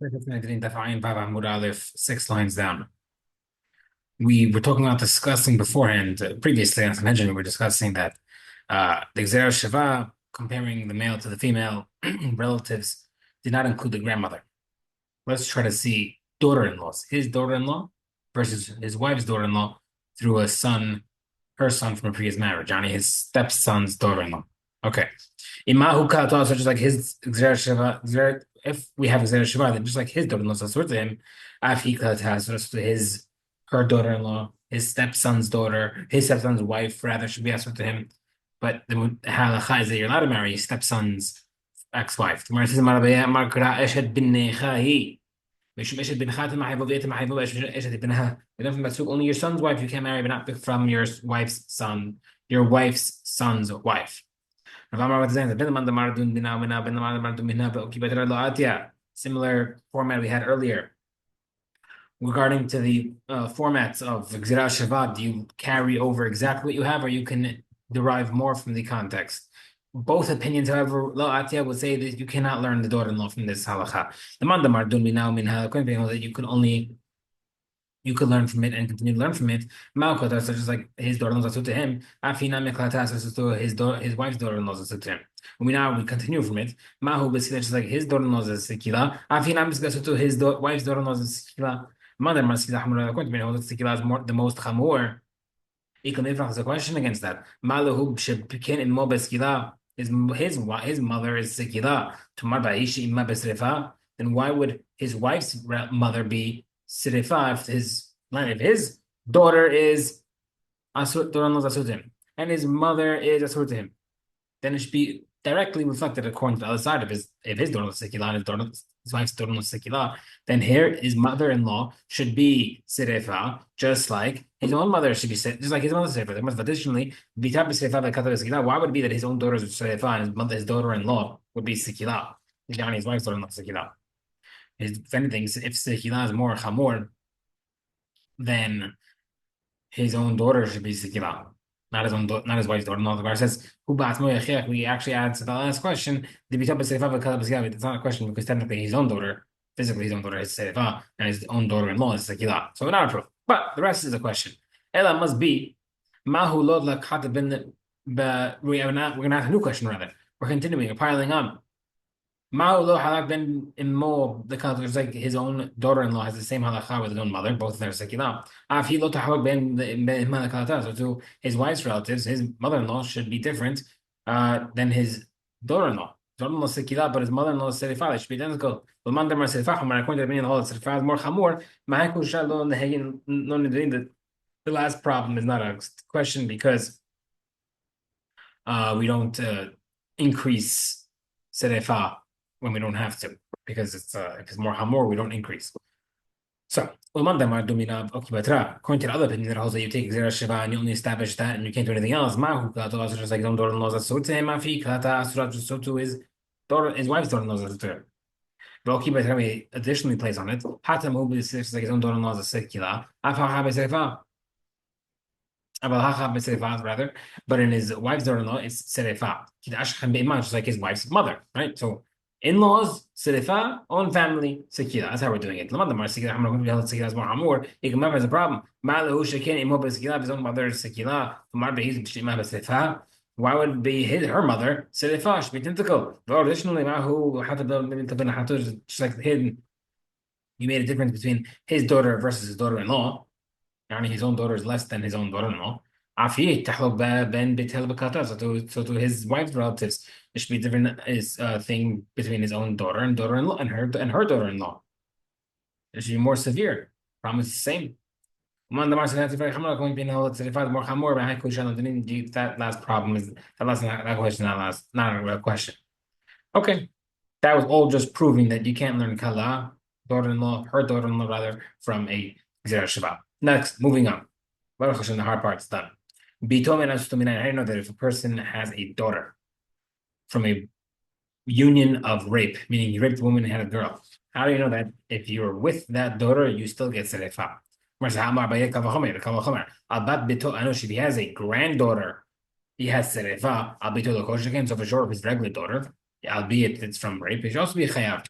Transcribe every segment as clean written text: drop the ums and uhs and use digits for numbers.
Sanhedrin Daf, 6 lines down. We were talking about discussing beforehand, previously on Sanhedrin, we were discussing that the Gzera Shava, comparing the male to the female relatives, did not include the grandmother. Let's try to see daughter-in-laws. His daughter-in-law versus his wife's daughter-in-law through her son from a previous marriage, Johnny, his stepson's daughter-in-law. Okay. Imahu Kata, such as like his Gzera Shava, if we have Gzera Shava, then just like his daughter-in-law, so to him, Afi Kata, so to her daughter-in-law, his stepson's wife, rather, should be answered to him. But the halacha is that you're allowed to marry your stepson's ex-wife. The Gemara says, "Mar kara eshet binnecha." Mishum eshet bincha temahayvo v'et temahayvo eshet binha. We learn from Pasuk, only your son's wife you can't marry, but not from your wife's son, your wife's son's wife. Similar format we had earlier. Regarding to the formats of Gzera Shava, do you carry over exactly what you have, or you can derive more from the context? Both opinions, however, Lo Atya would say that you cannot learn the daughter-in-law from this halacha. The mandamar dun minau min halakwin, that you could learn from it and continue to learn from it. Malkot, such as like his daughter-in-law to him. Afina meklatas, his wife's daughter-in-law to him. When we continue from it. Mahu basically just like his daughter-in-law is sekila. Afina to his wife's daughter-in-law is sekila. Mother maskila hamura lakont. Sekila is more the most chamor. There's a question against that. Malahu shepikin in mo beskila. His mother is sekila. Tumar ba'ishi imma besrefa. Then why would his wife's mother be Sirifa if his daughter is Asutim and his mother is Asur to him, then it should be directly reflected according to the other side of his daughter was Sekila and his wife's daughter was Sekila, then here his mother-in-law should be Sirifa, just like his own mother should be just like his mother's Sirifa. Additionally, why would it be that his own daughter is Sirifa and his daughter-in-law would be Sekila? His wife's daughter-in-law Sekila. If anything, if Sekila is more chamor, then his own daughter should be Sekila, not his wife's daughter. No, the Gemara says, we actually add to the last question, it's not a question because technically his own daughter, physically his own daughter is Sefa, and his own daughter-in-law is Sekila. So not a proof. But the rest is a question. Ella must be, Mahu Lod Lakhat bin, we're gonna ask a new question rather. We're continuing, we're piling on. Ma'ulo halak ben immo, the it's like his own daughter-in-law has the same halacha with his own mother, both of them are sekila. Afi lo tahalak ben so to his wife's relatives, his mother-in-law should be different than his daughter-in-law. Daughter-in-law sekila, but his mother-in-law is serifa. It should be identical. But man demar serifa, according to the opinion of the serifa is more chamor. Ma'aku shalo nehegin no nidrin. The last problem is not a question because we don't increase serifa when we don't have to, because if it's more hamor, we don't increase. So, according to the other opinion that holds that you take Gzera Shiva and you only establish that and you can't do anything else, just like his own daughter-in-law, so to his wife's daughter-in-law, but additionally plays on it. Like his own daughter-in-law is a sekila. Rather, but in his wife's daughter-in-law, it's serefa. Just like his wife's mother, right? So in-laws, serefa, own family, sekila. That's how we're doing it. Sekila is more hamur. He can remember as a problem. His own mother is sekila. Why would it be her mother? Serefa should be identical. Additionally, just like hidden, you made a difference between his daughter versus his daughter-in-law. His own daughter is less than his own daughter-in-law. So to his wife's relatives, it should be different thing between his own daughter and daughter-in-law and her daughter-in-law. It should be more severe. Promise the same. That last problem is that question not a real question. Okay. That was all just proving that you can't learn kala, daughter-in-law, her daughter-in-law rather, from a Gzera Shava. Next, moving on. Baruch Hashem, the hard part's done. I didn't know that if a person has a daughter from a union of rape, meaning you raped a woman and had a girl, how do you know that if you're with that daughter, you still get serefa? If he has a granddaughter, he has serefa. So for sure, if his regular daughter, albeit it's from rape, it should also be chayav.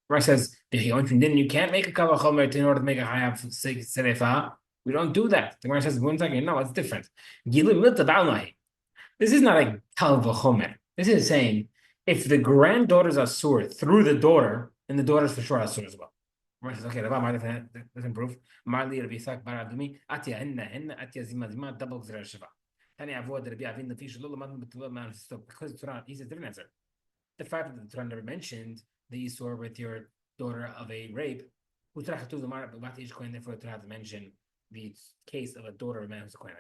Gemara says, then you can't make a kavah chomer in order to make a hayav serefa. We don't do that. The Gemara says, one second, no, it's different. This is not a kal v'chomer. This is saying if the granddaughter's asur through the daughter, then the daughter's for sure asur as well. Gemara says, okay, Rabbi, doesn't prove. Marli Rabbi Yitzchak bar Abdumi, Atya Atya Zima Zima, double Gzera Sheva. Tani Avoid Rabbi Avin the fish Lula Man B'Tula Man. Because Torah, he says different answer. The fact that the Torah never mentioned the Isur with your daughter of a rape, therefore the Torah has to mention the case of a daughter of a man who's a Kohen.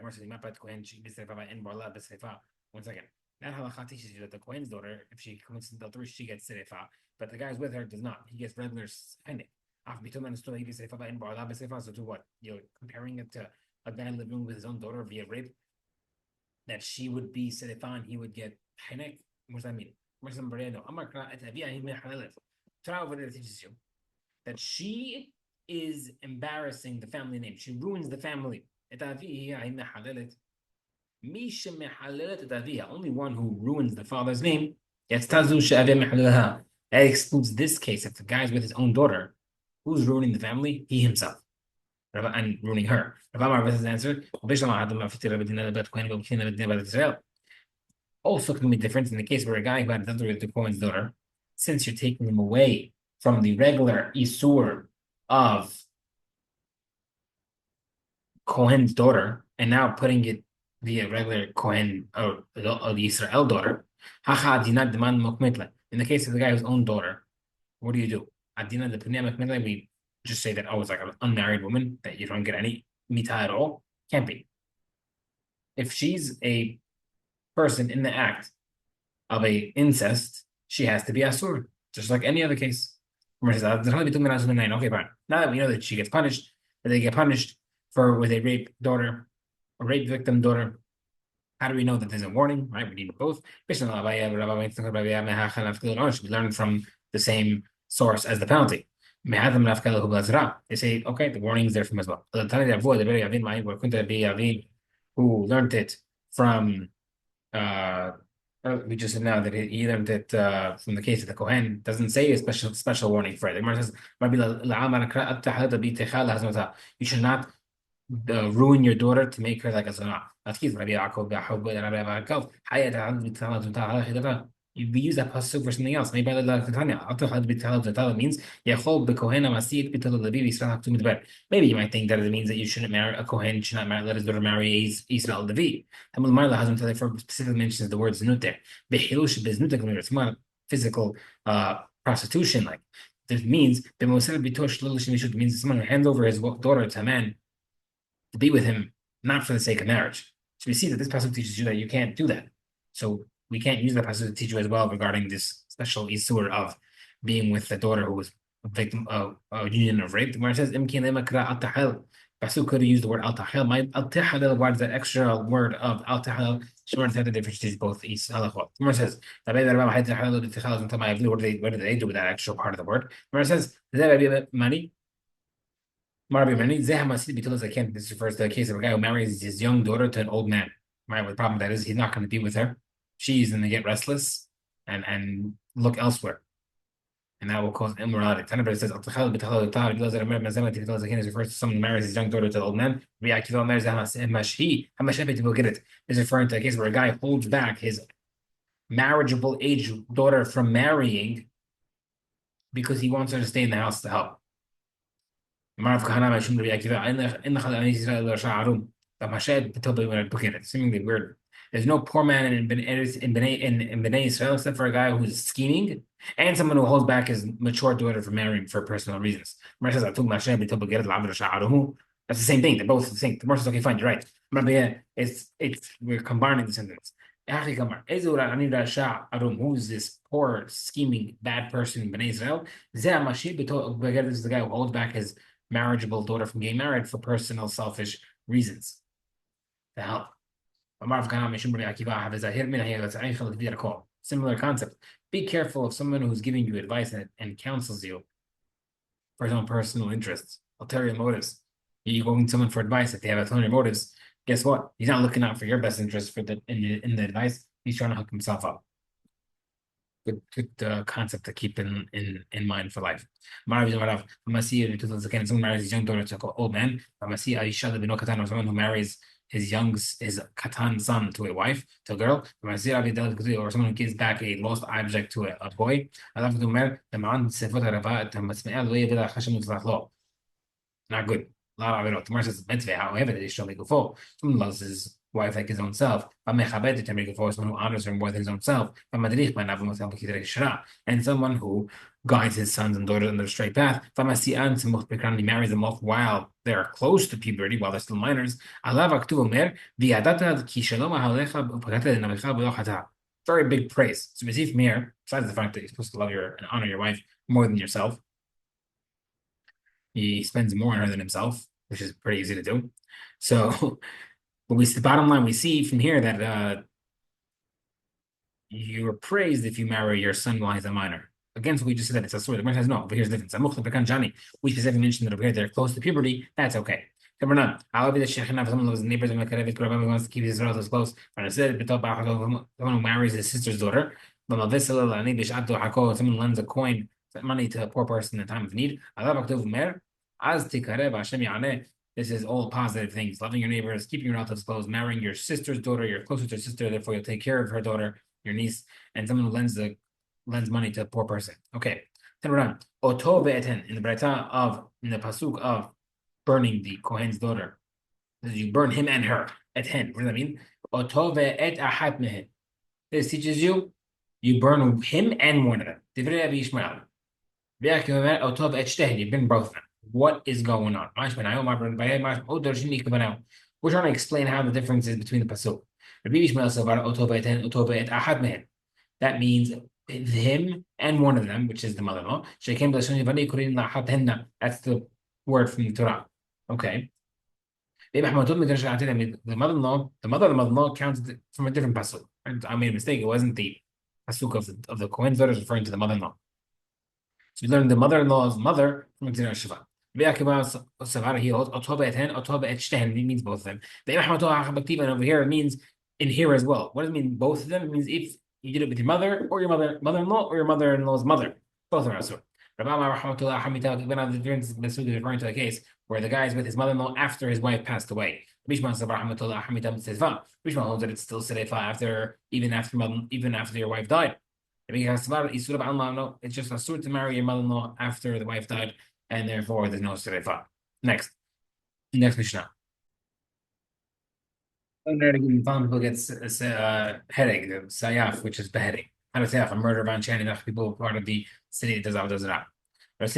One second. That halacha teaches you that the Kohen's daughter, if she commits adultery, she gets serefa, but the guy who's with her does not. He gets regular spending. So to what? You're comparing it to a guy living with his own daughter via rape, that she would be serefa and he would get henek. What does that mean? Torah over there teaches you that she is embarrassing the family name. She ruins the family. Only one who ruins the father's name. That excludes this case. If the guy's with his own daughter, who's ruining the family? He himself. And ruining her. Rabbi answered. Also can be different in the case where a guy who had adultery with the Kohen's daughter, since you're taking him away from the regular Isur of Kohen's daughter and now putting it via regular Kohen or the Israel daughter, in the case of the guy whose own daughter, what do you do? We just say that, oh, it's like an unmarried woman that you don't get any mita at all. Can't be. If she's a person in the act of a incest, she has to be asur, just like any other case. Okay, fine. Now that we know that she gets punished, that they get punished with a rape daughter, a rape victim daughter, how do we know that there's a warning? Right, we need both. We learn from the same source as the penalty. They say, okay, the warning is there from as well. Who learned it from we just said now that he learned it from the case of the Kohen. Doesn't say a special warning for it. The Gemara says, you should not ruin your daughter to make her like a zana. We use that pasuk for something else. Maybe maybe you might think that it means that you shouldn't marry a Kohen, should not let his daughter marry Israel Levi. Specifically mentions the word znut there. It's not physical prostitution. Like this means it means someone who hands over his daughter to a man to be with him, not for the sake of marriage. So we see that this pasuk teaches you that you can't do that. So we can't use that pasuk to teach you as well regarding this special isur of being with the daughter who was a victim of a union of rape. The Gemara says, pasuk could have used the word al tahil. Al tahil, why is that extra word of al tahil? Shimon said the difference is both is halachot. The Gemara says, what do they do with that extra part of the word? The Gemara says, money. This refers to the case of a guy who marries his young daughter to an old man. Right? Well, the problem with that is he's not going to be with her. She's going to get restless and look elsewhere. And that will cause immorality. Tanabah says, refers to someone who marries his young daughter to an old man. This is referring to a case where a guy holds back his marriageable age daughter from marrying because he wants her to stay in the house to help. Seemingly weird. There's no poor man in Bnei Israel except for a guy who's scheming and someone who holds back his mature daughter from marrying for personal reasons. That's the same thing. They're both the same. The Gemara says, okay, fine, you're right. We're combining the sentence. Who's this poor, scheming, bad person in Bnei Israel? This is the guy who holds back his marriageable daughter from getting married for personal, selfish reasons. To help. Similar concept. Be careful of someone who's giving you advice and counsels you for his own personal interests, ulterior motives. You're going to someone for advice if they have ulterior motives. Guess what? He's not looking out for your best interest in the advice. He's trying to hook himself up. good concept to keep in mind for life. Someone marries his young daughter to an old man. Or someone who marries his katan son to a wife, to a girl. Or someone who gives back a lost object to a boy. Not good. A lot of it. Tomorrow says mitzvah. However, that is showing before. Someone loves his wife like his own self. Someone who honors her more than his own self. And someone who guides his sons and daughters on the straight path. He marries them off while they're close to puberty, while they're still minors. Very big praise. So we see from here, besides the fact that you're supposed to love and honor your wife more than yourself, he spends more on her than himself, which is pretty easy to do. So, but the bottom line we see from here that you're praised if you marry your son while he's a minor. Again, so we just said that it's a story. The Gemara says no, but here's the difference. We specifically mentioned that over here they're close to puberty. That's okay. Number nine. I'll be the shechin of someone who lives in neighbors and wants to keep his relatives close. And I said, someone who marries his sister's daughter. Someone lends a coin, money to a poor person in time of need. This is all positive things. Loving your neighbors, keeping your relatives close, marrying your sister's daughter, you're closer to your sister, therefore you'll take care of her daughter, your niece, and someone who lends money to a poor person. Okay. Then we're on. Oto be'eten, in the pasuk of burning the Kohen's daughter. You burn him and her. Eten. What does that mean? Oto ve'et ahat mehen. This teaches you burn him and one of them. Divrei Rabbi Yishmael. You burn both of them. What is going on? We're trying to explain how the difference is between the pasuk. That means him and one of them, which is the mother-in-law. That's the word from the Torah. Okay. The mother of the mother-in-law counts from a different pasuk. I made a mistake. It wasn't the pasuk of the Kohen's daughter referring to the mother-in-law. So we learned the mother-in-law's mother from Gzera Shiva. He means both of them. And over here it means in here as well. What does it mean both of them? It means if you did it with your mother or your mother-in-law or your mother-in-law's mother. Both are asur. The difference is referring to a case where the guy is with his mother-in-law after his wife passed away. Bishma holds that it's still serefa even after your wife died. No, it's just asur to marry your mother-in-law after the wife died, and therefore there's no serefa. Next Mishnah. People get headache, the sayaf, which is beheading. How to say a murder of Anshani, people part of the city that does it out. A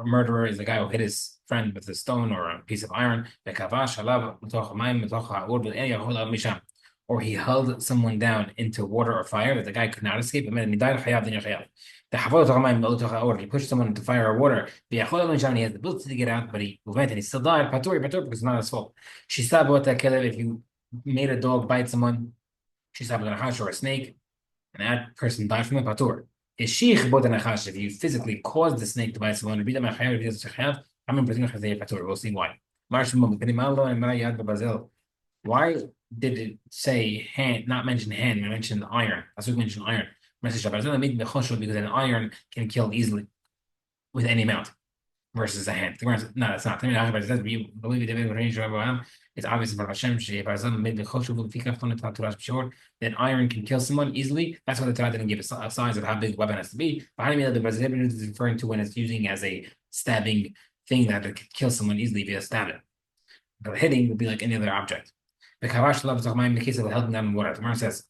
murderer is the guy who hit his friend with a stone or a piece of iron. Or he held someone down into water or fire that the guy could not escape, and then he died. He pushed someone into fire or water. He has the ability to get out, but he went and he still died. Patur, because it's not his fault. If you made a dog bite someone, or a snake, and that person died from the patur. If you physically caused the snake to bite someone, we'll see why. Why did it say hand, not mention hand, we mentioned iron? Asuk mentioned iron. Because an iron can kill easily with any amount versus a hand. No, it's not. It's obvious about Hashem that iron can kill someone easily. That's why the Torah didn't give a size of how big the weapon has to be. But is referring to when it's using as a stabbing thing that it could kill someone easily via stabbing. But hitting would be like any other object. The case of helping down in water. Tomorrow says,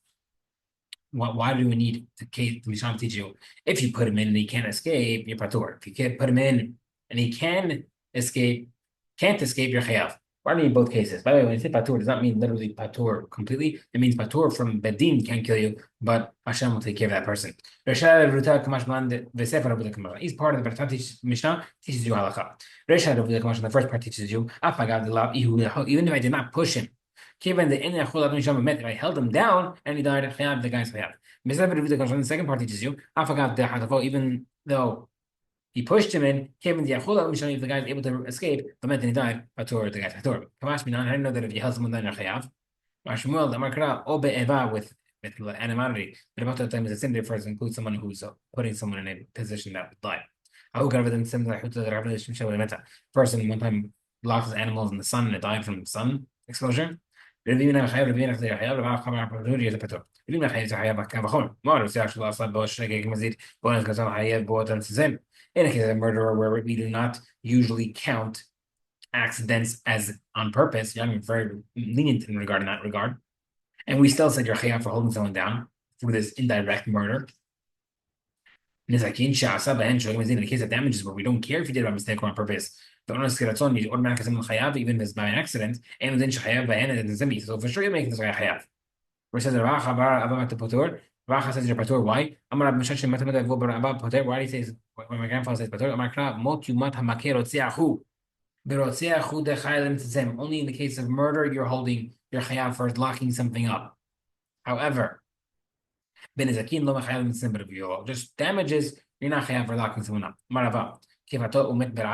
why do we need the Mishnah to teach you? If you put him in and he can't escape, you're patur. If you can't put him in and he can't escape, you're chayav. Why do you need both cases? By the way, when you say patur, it does not mean literally patur completely. It means patur from bedin can't kill you, but Hashem will take care of that person. He's part of the Mishnah, teaches you halakha. The first part teaches you, even if I did not push him, if I held him down and he died, the guy's chayav. The second part teaches you, even though he pushed him in, if the guy is able to escape, the he died, the guy's patur. I didn't know that if you held someone down, you're chayav. With animality. But about that time is a sin refers to include someone who's putting someone in a position that would die. I would rather than similar person one time locked his animals in the sun and it died from sun exposure. In a case of murder where we do not usually count accidents as on purpose, I'm very lenient in regard in that regard. And we still said you're chayav for holding someone down for this indirect murder. In the case of damages where we don't care if you did it by mistake or on purpose, the honest kiratzon, you automatically someone chayav even if it's by an accident, and then chayav by an zemi. So for sure you're making this guy chayav. Where it says Racha says you're patur. Why? Why do you say when my grandfather says patur? Only in the case of murder you're holding your chayav for locking something up. However, just damages, you're not chayav for locking someone up.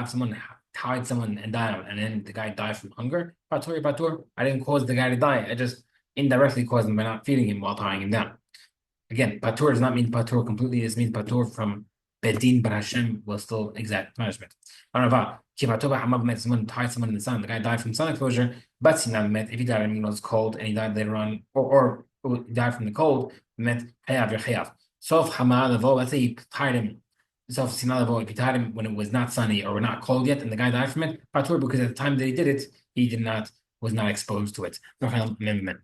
Someone tied someone and died, and then the guy died from hunger. Patur. I didn't cause the guy to die. I just indirectly caused him by not feeding him while tying him down. Again, patur does not mean patur completely. This means patur from bedin, but Hashem will still exact punishment. Someone tied someone in the sun. The guy died from sun exposure, but if he died, I mean, it was cold, and he died later on, or died from the cold, meant hayav, you're hayav. Sof hamalavo, let's say you tied him. Sof sinalavo, if you tied him when it was not sunny or not cold yet, and the guy died from it, patur, because at the time that he did it, he was not exposed to it. No amendment.